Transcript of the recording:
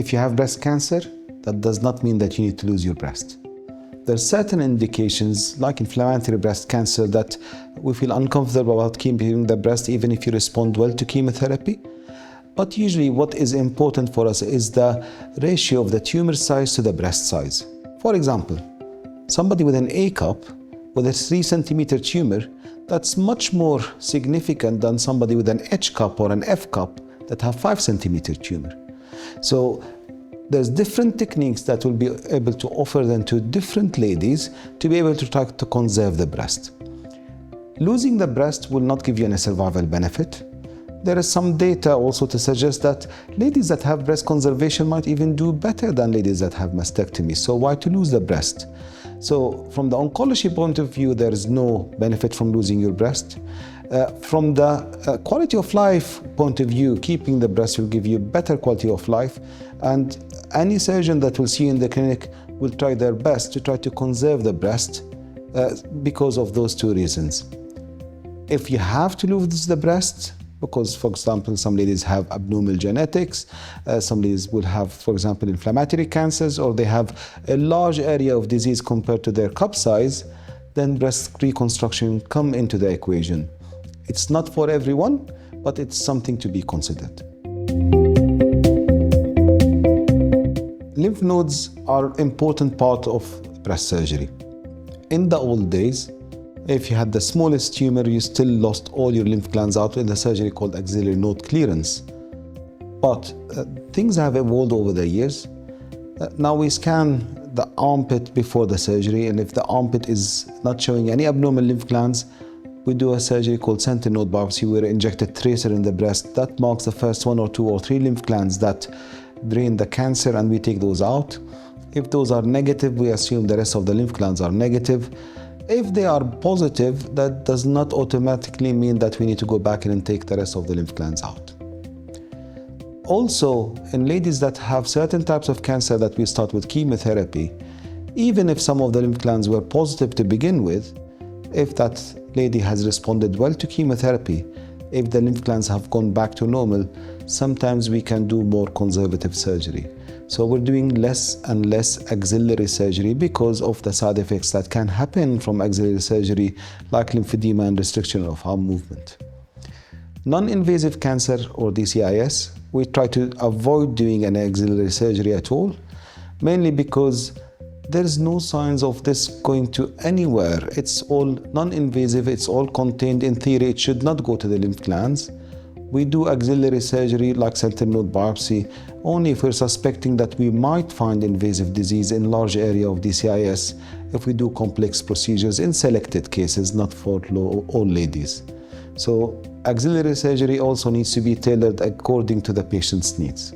if you have breast cancer, that does not mean that you need to lose your breast. There are certain indications, like inflammatory breast cancer, that we feel uncomfortable about keeping the breast even if you respond well to chemotherapy. But usually what is important for us is the ratio of the tumor size to the breast size. For example, somebody with an A cup with a 3 centimeter tumor, that's much more significant than somebody with an H cup or an F cup that have 5 centimeter tumor. So there's different techniques that will be able to offer them to different ladies to be able to try to conserve the breast. Losing the breast will not give you any survival benefit. There is some data also to suggest that ladies that have breast conservation might even do better than ladies that have mastectomy. So why to lose the breast? So from the oncology point of view, there is no benefit from losing your breast. From the quality of life point of view, keeping the breast will give you better quality of life, and any surgeon that will see you in the clinic will try their best to try to conserve the breast because of those two reasons. If you have to lose the breast, because, for example, some ladies have abnormal genetics, some ladies will have, for example, inflammatory cancers, or they have a large area of disease compared to their cup size, then breast reconstruction come into the equation. It's not for everyone, but it's something to be considered. Lymph nodes are an important part of breast surgery. In the old days, if you had the smallest tumor, you still lost all your lymph glands out in the surgery called axillary node clearance. But things have evolved over the years. Now we scan the armpit before the surgery, and if the armpit is not showing any abnormal lymph glands, we do a surgery called sentinel node biopsy where we inject a tracer in the breast. That marks the first 1 or 2 or 3 lymph glands that drain the cancer, and we take those out. If those are negative, we assume the rest of the lymph glands are negative. If they are positive, that does not automatically mean that we need to go back in and take the rest of the lymph glands out. Also, in ladies that have certain types of cancer that we start with chemotherapy, even if some of the lymph glands were positive to begin with, if that lady has responded well to chemotherapy, if the lymph glands have gone back to normal, sometimes we can do more conservative surgery. So we're doing less and less axillary surgery because of the side effects that can happen from axillary surgery, like lymphedema and restriction of arm movement. Non-invasive cancer, or DCIS, we try to avoid doing an axillary surgery at all, mainly because there's no signs of this going to anywhere. It's all non-invasive, it's all contained. In theory, it should not go to the lymph glands. We do axillary surgery like sentinel node biopsy only if we're suspecting that we might find invasive disease in large area of DCIS, if we do complex procedures in selected cases, not for all ladies. So axillary surgery also needs to be tailored according to the patient's needs.